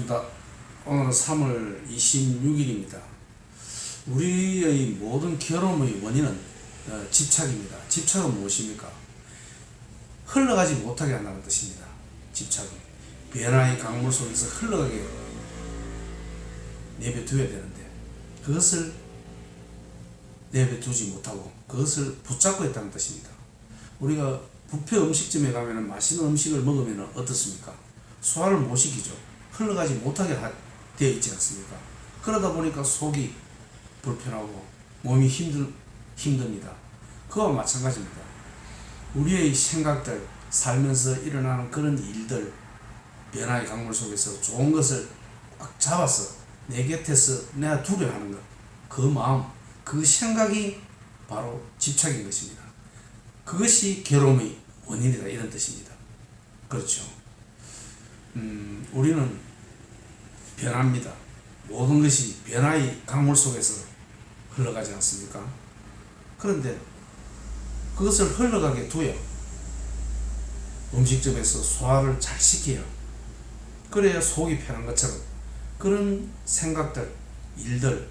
반갑습니다. 오늘은 3월 26일입니다. 우리의 모든 괴로움의 원인은 집착입니다. 집착은 무엇입니까? 흘러가지 못하게 한다는 뜻입니다. 집착은 변화의 강물 속에서 흘러가게 내버려둬야 되는데 그것을 내버려두지 못하고 그것을 붙잡고 있다는 뜻입니다. 우리가 뷔페 음식점에 가면 맛있는 음식을 먹으면 어떻습니까? 소화를 못 시키죠. 흘러가지 못하게 되어 있지 않습니까? 그러다 보니까 속이 불편하고 몸이 힘듭니다. 그와 마찬가지입니다. 우리의 생각들, 살면서 일어나는 그런 일들, 변화의 강물 속에서 좋은 것을 꽉 잡아서 내 곁에서 내가 두려 하는 것, 그 마음, 그 생각이 바로 집착인 것입니다. 그것이 괴로움의 원인이다, 이런 뜻입니다. 그렇죠. 우리는 변합니다. 모든 것이 변화의 강물 속에서 흘러가지 않습니까? 그런데 그것을 흘러가게 두어 음식점에서 소화를 잘 시켜요. 그래야 속이 편한 것처럼 그런 생각들, 일들,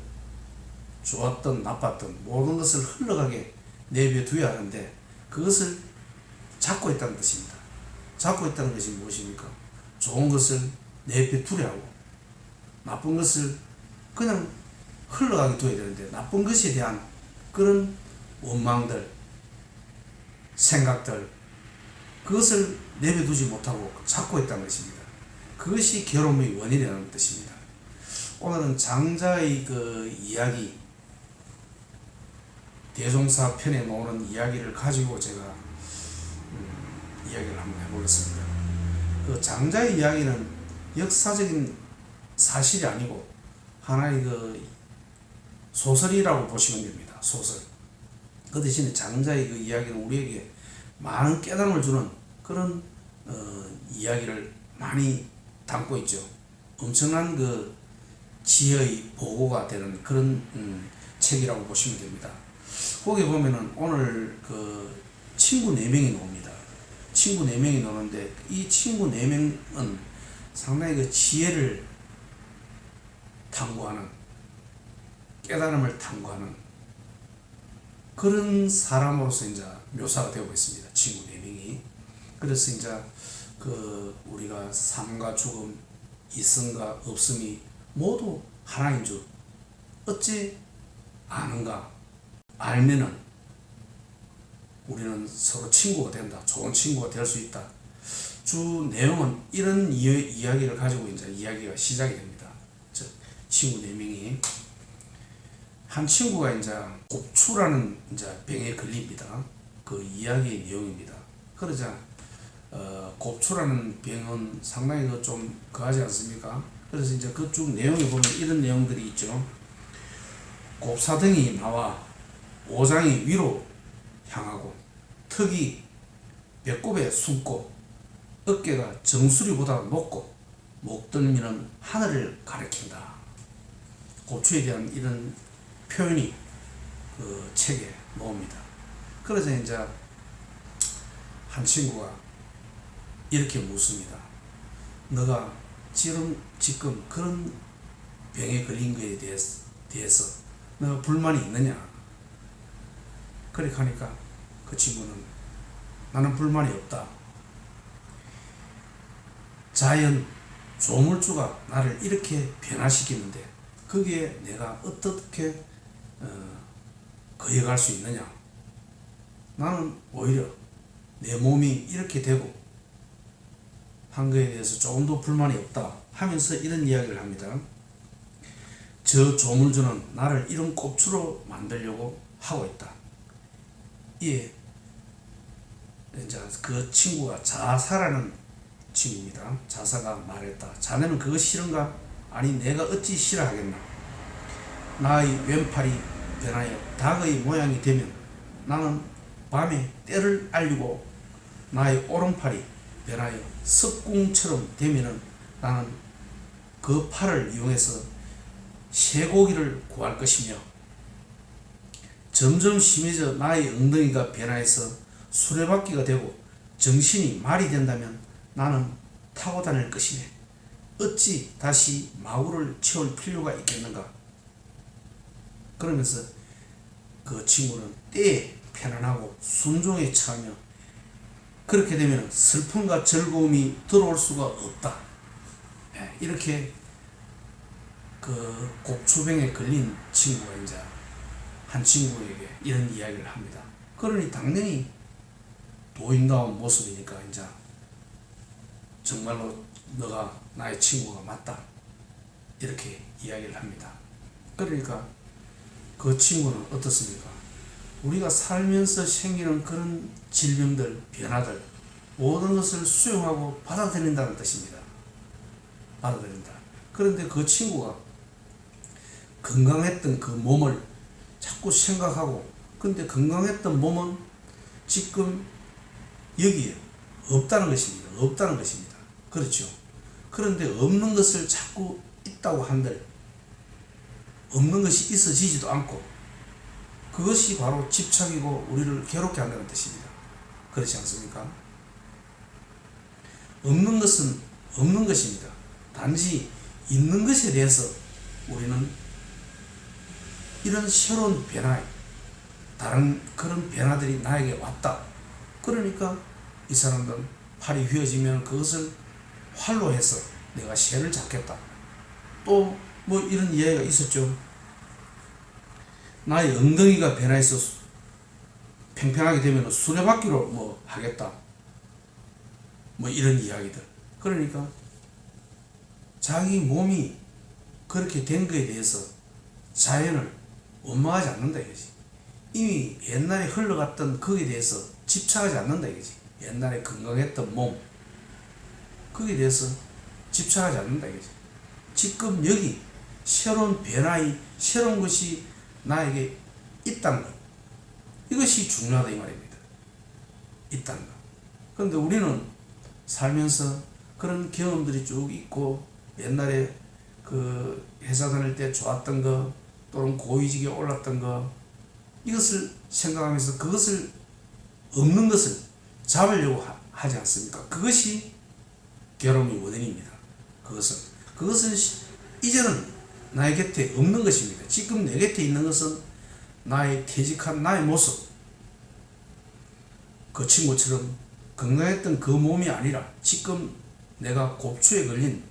좋았던 나빴던 모든 것을 흘러가게 내버려둬야 하는데 그것을 잡고 있다는 뜻입니다. 잡고 있다는 것이 무엇입니까? 좋은 것을 내버려두려 하고 나쁜 것을 그냥 흘러가게 둬야 되는데 나쁜 것에 대한 그런 원망들, 생각들, 그것을 내버려두지 못하고 잡고 있다는 것입니다. 그것이 괴로움의 원인이라는 뜻입니다. 오늘은 장자의 그 이야기, 대종사 편에 나오는 이야기를 가지고 제가 이야기를 한번 해보겠습니다. 그 장자의 이야기는 역사적인 사실이 아니고 하나의 그 소설이라고 보시면 됩니다. 소설. 그 대신에 장자의 그 이야기는 우리에게 많은 깨달음을 주는 그런 이야기를 많이 담고 있죠. 엄청난 그 지혜의 보고가 되는 그런 책이라고 보시면 됩니다. 거기 보면은 오늘 그 친구 4명이 나옵니다. 친구 4명이 나오는데 이 친구 4명은 상당히 그 지혜를 탐구하는, 깨달음을 탐구하는 그런 사람으로서 이제 묘사가 되고 있습니다. 친구 4명이. 그래서 이제 그 우리가 삶과 죽음, 있음과 없음이 모두 하나인 줄 어찌 아는가? 알면은 우리는 서로 친구가 된다. 좋은 친구가 될 수 있다. 주 내용은 이런 이야기를 가지고 이제 이야기가 시작이 됩니다. 즉, 친구 4명이 한 친구가 이제 곱추라는 이제 병에 걸립니다. 그 이야기의 내용입니다. 그러자 곱추라는 병은 상당히 좀 거하지 않습니까? 그래서 이제 그쪽 내용에 보면 이런 내용들이 있죠. 곱사등이 나와 오장이 위로 향하고 턱이 배꼽에 숨고 어깨가 정수리보다 높고 목덜미는 하늘을 가리킨다. 곱추에 대한 이런 표현이 그 책에 나옵니다. 그래서 이제 한 친구가 이렇게 묻습니다. 너가 지금 그런 병에 걸린 것에 대해서 너가 불만이 있느냐? 그렇게 하니까 그 친구는 나는 불만이 없다. 자연, 조물주가 나를 이렇게 변화시키는데 거기에 내가 어떻게 거역할 수 있느냐? 나는 오히려 내 몸이 이렇게 되고 한 거에 대해서 조금도 불만이 없다 하면서 이런 이야기를 합니다. 저 조물주는 나를 이런 꼽추로 만들려고 하고 있다. 예, 이제 그 친구가 자사라는 친구입니다. 자사가 말했다. 자네는 그거 싫은가? 아니 내가 어찌 싫어하겠나? 나의 왼팔이 변하여 닭의 모양이 되면 나는 밤에 때를 알리고 나의 오른팔이 변하여 석궁처럼 되면은 나는 그 팔을 이용해서 쇠고기를 구할 것이며 점점 심해져 나의 엉덩이가 변화해서 수레바퀴가 되고 정신이 말이 된다면 나는 타고 다닐 것이네. 어찌 다시 마구를 채울 필요가 있겠는가. 그러면서 그 친구는 때에 편안하고 순종에 처하며 그렇게 되면 슬픔과 즐거움이 들어올 수가 없다. 이렇게 그 곡초병에 걸린 친구가 이제 한 친구에게 이런 이야기를 합니다. 그러니 당연히 도인다운 모습이니까 이제 정말로 너가 나의 친구가 맞다. 이렇게 이야기를 합니다. 그러니까 그 친구는 어떻습니까? 우리가 살면서 생기는 그런 질병들, 변화들 모든 것을 수용하고 받아들인다는 뜻입니다. 받아들인다. 그런데 그 친구가 건강했던 그 몸을 자꾸 생각하고, 근데 건강했던 몸은 지금 여기에 없다는 것입니다. 없다는 것입니다. 그렇죠. 그런데 없는 것을 자꾸 있다고 한들 없는 것이 있어지지도 않고, 그것이 바로 집착이고 우리를 괴롭게 한다는 뜻입니다. 그렇지 않습니까? 없는 것은 없는 것입니다. 단지 있는 것에 대해서 우리는 이런 새로운 변화, 다른 그런 변화들이 나에게 왔다. 그러니까 이 사람들은 팔이 휘어지면 그것을 활로 해서 내가 새를 잡겠다. 또 뭐 이런 이야기가 있었죠. 나의 엉덩이가 변화해서 팽팽하게 되면 수레바퀴로 뭐 하겠다. 뭐 이런 이야기들. 그러니까 자기 몸이 그렇게 된 거에 대해서 자연을 원망하지 않는다 이거지. 이미 옛날에 흘러갔던 거기에 대해서 집착하지 않는다 이거지. 옛날에 건강했던 몸, 거기에 대해서 집착하지 않는다 이거지. 지금 여기 새로운 변화의 새로운 것이 나에게 있다는 것, 이것이 중요하다 이 말입니다. 있다는 것. 그런데 우리는 살면서 그런 경험들이 쭉 있고, 옛날에 그 회사 다닐 때 좋았던 거 또는 고위직에 올랐던 거, 이것을 생각하면서 그것을 없는 것을 잡으려고 하지 않습니까? 그것이 괴로움의 원인입니다. 그것은 이제는 나의 곁에 없는 것입니다. 지금 내 곁에 있는 것은 나의 퇴직한 나의 모습, 그 친구처럼 건강했던 그 몸이 아니라 지금 내가 곱추에 걸린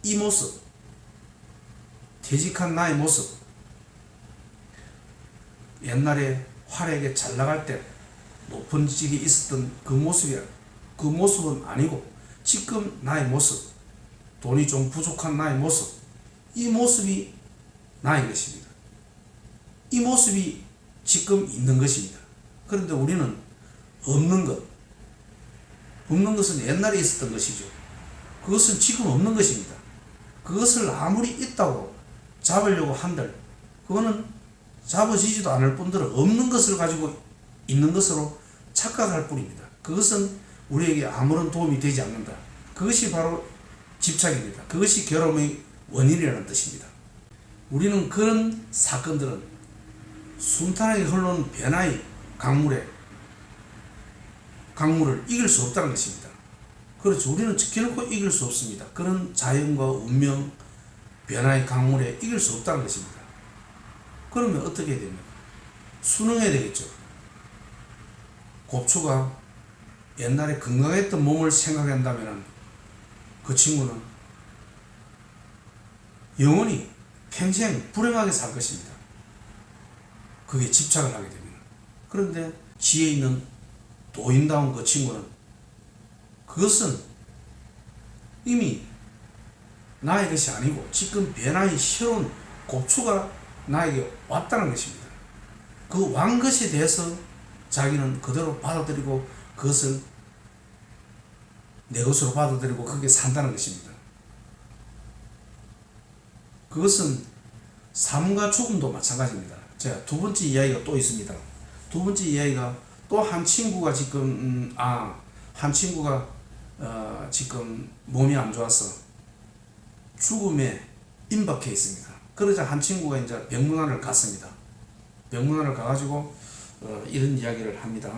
이 모습, 퇴직한 나의 모습, 옛날에 활에게 잘 나갈 때 높은 직에 있었던 그 모습이야. 그 모습은 아니고 지금 나의 모습, 돈이 좀 부족한 나의 모습, 이 모습이 나의 것입니다. 이 모습이 지금 있는 것입니다. 그런데 우리는 없는 것, 없는 것은 옛날에 있었던 것이죠. 그것은 지금 없는 것입니다. 그것을 아무리 있다고 잡으려고 한들 그거는 잡아지지도 않을 뿐더러 없는 것을 가지고 있는 것으로 착각할 뿐입니다. 그것은 우리에게 아무런 도움이 되지 않는다. 그것이 바로 집착입니다. 그것이 괴로움의 원인이라는 뜻입니다. 우리는 그런 사건들은 순탄하게 흘러온 변화의 강물을 이길 수 없다는 것입니다. 그렇죠. 우리는 결코 이길 수 없습니다. 그런 자연과 운명, 변화의 강물에 이길 수 없다는 것입니다. 그러면 어떻게 해야 됩니까? 순응해야 되겠죠. 곱추가 옛날에 건강했던 몸을 생각한다면 그 친구는 영원히 평생 불행하게 살 것입니다. 그게 집착을 하게 됩니다. 그런데 지혜 있는 도인다운 그 친구는 그것은 이미 나의 것이 아니고 지금 변화의 새로운 곱추가 나에게 왔다는 것입니다. 그 왕 것에 대해서 자기는 그대로 받아들이고 그것을 내 것으로 받아들이고 그게 산다는 것입니다. 그것은 삶과 죽음도 마찬가지입니다. 자, 두 번째 이야기가 또 있습니다. 두 번째 이야기가 또 한 친구가 지금 한 친구가 지금 몸이 안 좋아서 죽음에 임박해 있습니다. 그러자 한 친구가 이제 병문안을 갔습니다. 병문안을 가가지고 이런 이야기를 합니다.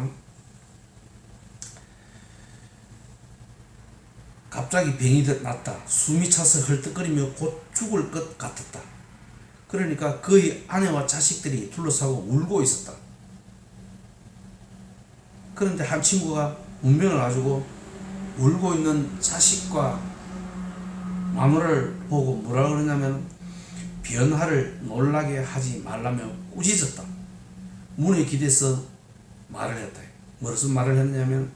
갑자기 병이 났다. 숨이 차서 헐떡거리며 곧 죽을 것 같았다. 그러니까 그의 아내와 자식들이 둘러싸고 울고 있었다. 그런데 한 친구가 문병을 가지고 울고 있는 자식과 마누라를 보고 뭐라 그러냐면 변화를 놀라게 하지 말라며 꾸짖었다. 문에 기대서 말을 했다. 무슨 말을 했냐면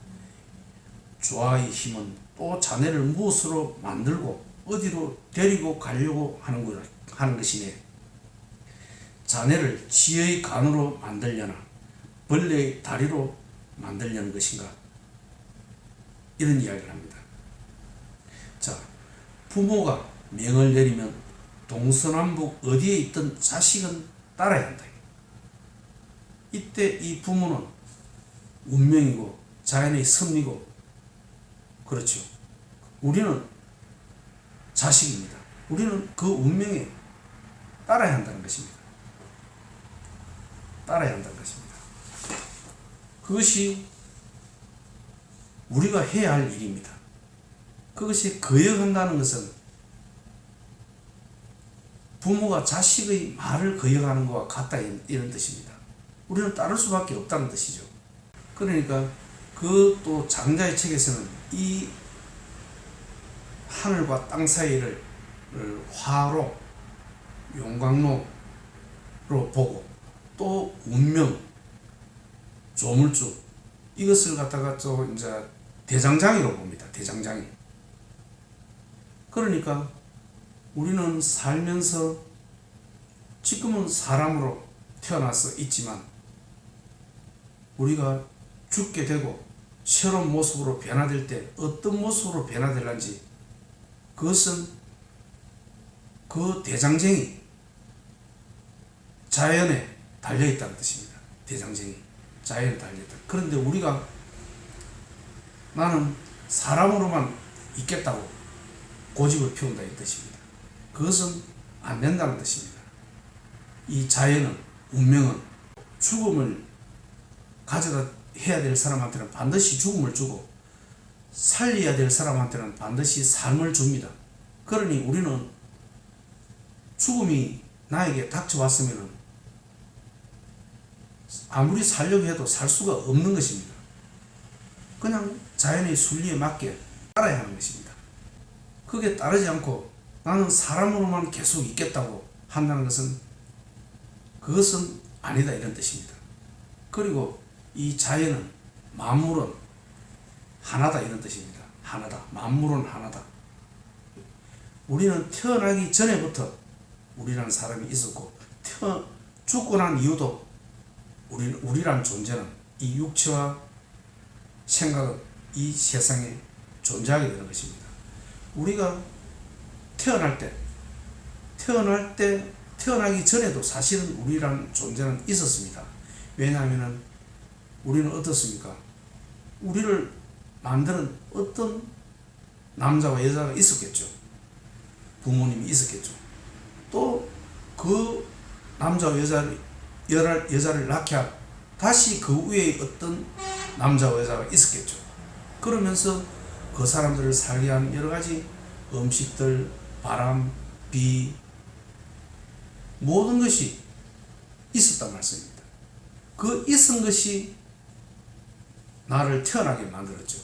주와의 힘은 또 자네를 무엇으로 만들고 어디로 데리고 가려고 하는 것이네. 자네를 지혜의 간으로 만들려나 벌레의 다리로 만들려는 것인가? 이런 이야기를 합니다. 자, 부모가 명을 내리면 동서남북 어디에 있든 자식은 따라야 한다. 이때 이 부모는 운명이고 자연의 섭리고, 그렇죠. 우리는 자식입니다. 우리는 그 운명에 따라야 한다는 것입니다. 따라야 한다는 것입니다. 그것이 우리가 해야 할 일입니다. 그것이 거역한다는 것은 부모가 자식의 말을 거역하는 것과 같다, 이런 뜻입니다. 우리는 따를 수밖에 없다는 뜻이죠. 그러니까 그 또 장자의 책에서는 이 하늘과 땅 사이를 화로, 용광로로 보고 또 운명, 조물주, 이것을 갖다가 또 이제 대장장이로 봅니다. 대장장이. 그러니까 우리는 살면서 지금은 사람으로 태어나서 있지만 우리가 죽게 되고 새로운 모습으로 변화될 때 어떤 모습으로 변화될는지, 그것은 그 대장쟁이, 자연에 달려있다는 뜻입니다. 대장쟁이, 자연에 달려있다. 그런데 우리가 나는 사람으로만 있겠다고 고집을 피운다, 이 뜻입니다. 그것은 안 된다는 뜻입니다. 이 자연은, 운명은 죽음을 가져다 해야 될 사람한테는 반드시 죽음을 주고 살려야 될 사람한테는 반드시 삶을 줍니다. 그러니 우리는 죽음이 나에게 닥쳐왔으면 아무리 살려고 해도 살 수가 없는 것입니다. 그냥 자연의 순리에 맞게 따라야 하는 것입니다. 그게 따르지 않고 나는 사람으로만 계속 있겠다고 한다는 것은, 그것은 아니다, 이런 뜻입니다. 그리고 이 자연은, 만물은 하나다, 이런 뜻입니다. 하나다. 만물은 하나다. 우리는 태어나기 전에부터 우리라는 사람이 있었고, 죽고 난 이후도 우리라는 존재는, 이 육체와 생각은 이 세상에 존재하게 되는 것입니다. 우리가 태어나기 전에도 사실은 우리라는 존재는 있었습니다. 왜냐하면 우리는 어떻습니까? 우리를 만드는 어떤 남자와 여자가 있었겠죠. 부모님이 있었겠죠. 또 그 남자와 여자를 낳게 한 다시 그 위에 어떤 남자와 여자가 있었겠죠. 그러면서 그 사람들을 살게 한 여러 가지 음식들, 바람, 비, 모든 것이 있었단 말씀입니다. 그 있은 것이 나를 태어나게 만들었죠.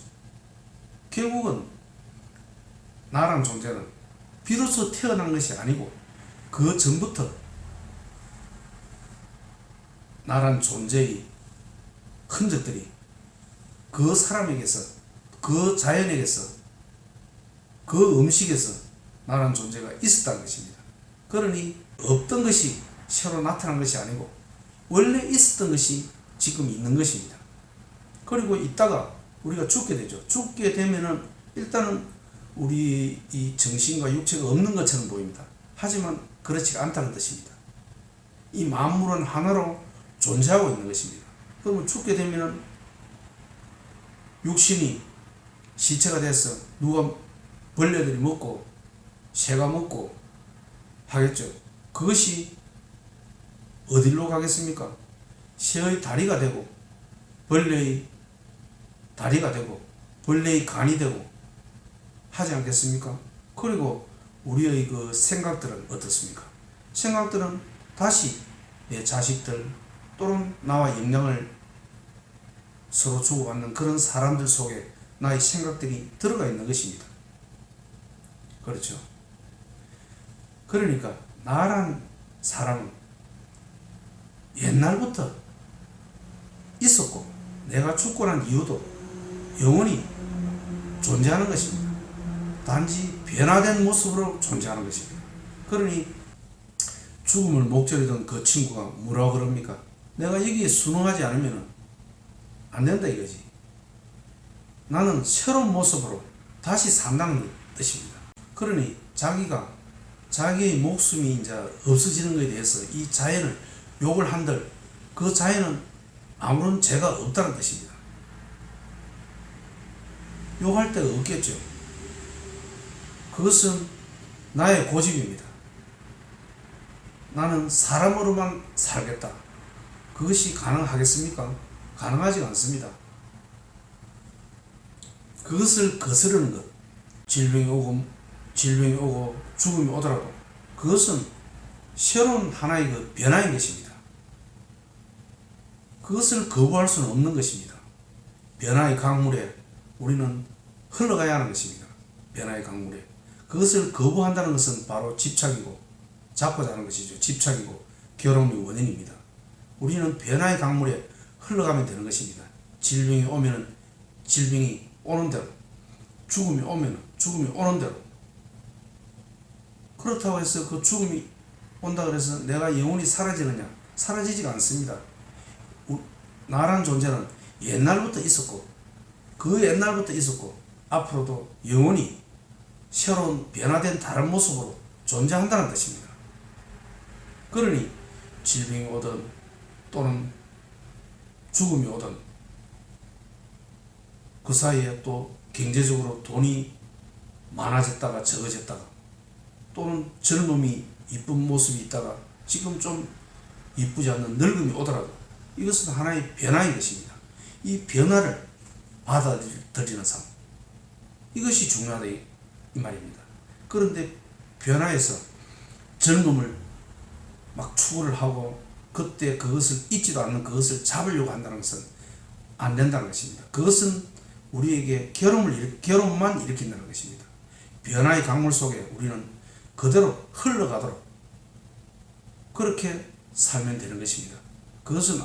결국은 나란 존재는 비로소 태어난 것이 아니고 그 전부터 나란 존재의 흔적들이 그 사람에게서, 그 자연에게서, 그 음식에서 나란 존재가 있었다는 것입니다. 그러니 없던 것이 새로 나타난 것이 아니고 원래 있었던 것이 지금 있는 것입니다. 그리고 있다가 우리가 죽게 되죠. 죽게 되면은 일단은 우리 이 정신과 육체가 없는 것처럼 보입니다. 하지만 그렇지 않다는 뜻입니다. 이 만물은 하나로 존재하고 있는 것입니다. 그러면 죽게 되면은 육신이 시체가 돼서 누가 벌레들이 먹고 새가 먹고 하겠죠. 그것이 어디로 가겠습니까? 새의 다리가 되고 벌레의 다리가 되고 벌레의 간이 되고 하지 않겠습니까? 그리고 우리의 그 생각들은 어떻습니까? 생각들은 다시 내 자식들 또는 나와 영향을 서로 주고받는 그런 사람들 속에 나의 생각들이 들어가 있는 것입니다. 그렇죠? 그러니까 나란 사람은 옛날부터 있었고 내가 죽고 난 이유도 영원히 존재하는 것입니다. 단지 변화된 모습으로 존재하는 것입니다. 그러니 죽음을 목전에 그 친구가 뭐라고 그럽니까? 내가 여기에 순응하지 않으면 안 된다 이거지. 나는 새로운 모습으로 다시 산다는 뜻입니다. 그러니 자기가 자기의 목숨이 이제 없어지는 것에 대해서 이 자연을 욕을 한들 그 자연은 아무런 죄가 없다는 뜻입니다. 욕할 데가 없겠죠. 그것은 나의 고집입니다. 나는 사람으로만 살겠다. 그것이 가능하겠습니까? 가능하지 않습니다. 그것을 거스르는 것, 질병이 오고 죽음이 오더라도 그것은 새로운 하나의 그 변화인 것입니다. 그것을 거부할 수는 없는 것입니다. 변화의 강물에 우리는 흘러가야 하는 것입니다. 변화의 강물에. 그것을 거부한다는 것은 바로 집착이고 잡고자 하는 것이죠. 집착이고 괴로움의 원인입니다. 우리는 변화의 강물에 흘러가면 되는 것입니다. 질병이 오면은 질병이 오는 대로, 죽음이 오면은 죽음이 오는 대로. 그렇다고 해서 그 죽음이 온다 그래서 내가 영원히 사라지느냐? 사라지지가 않습니다. 나란 존재는 옛날부터 있었고 그 옛날부터 있었고 앞으로도 영원히 새로운 변화된 다른 모습으로 존재한다는 뜻입니다. 그러니 질병이 오든 또는 죽음이 오든 그 사이에 또 경제적으로 돈이 많아졌다가 적어졌다가 또는 젊음이 이쁜 모습이 있다가 지금 좀 이쁘지 않는 늙음이 오더라도 이것은 하나의 변화인 것입니다. 이 변화를 받아들이는 삶, 이것이 중요하다 이 말입니다. 그런데 변화에서 젊음을 막 추구를 하고 그때 그것을 잊지도 않는 그것을 잡으려고 한다는 것은 안 된다는 것입니다. 그것은 우리에게 괴로움만 일으킨다는 것입니다. 변화의 강물 속에 우리는 그대로 흘러가도록 그렇게 살면 되는 것입니다. 그것은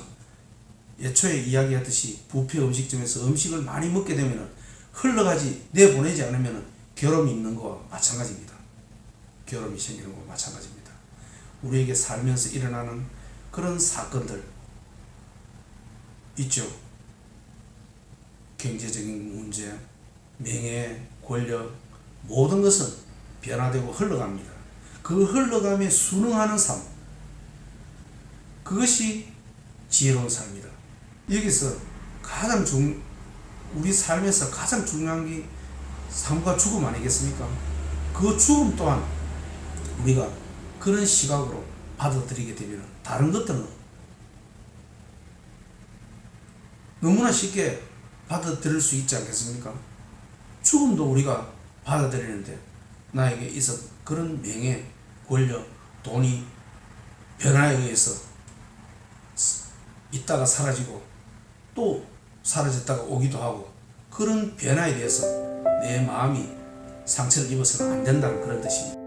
예초에 이야기했듯이 뷔페 음식점에서 음식을 많이 먹게 되면 흘러가지 내보내지 않으면 괴로움이 있는 것과 마찬가지입니다. 괴로움이 생기는 것과 마찬가지입니다. 우리에게 살면서 일어나는 그런 사건들 있죠. 경제적인 문제, 명예, 권력, 모든 것은 변화되고 흘러갑니다. 그 흘러감에 순응하는 삶, 그것이 지혜로운 삶이다. 여기서 우리 삶에서 가장 중요한 게 삶과 죽음 아니겠습니까? 그 죽음 또한 우리가 그런 시각으로 받아들이게 되면 다른 것들은 너무나 쉽게 받아들일 수 있지 않겠습니까? 죽음도 우리가 받아들이는데 나에게 있어 그런 명예, 권력, 돈이 변화에 의해서 있다가 사라지고 또 사라졌다가 오기도 하고 그런 변화에 대해서 내 마음이 상처를 입어서는 안 된다는 그런 뜻입니다.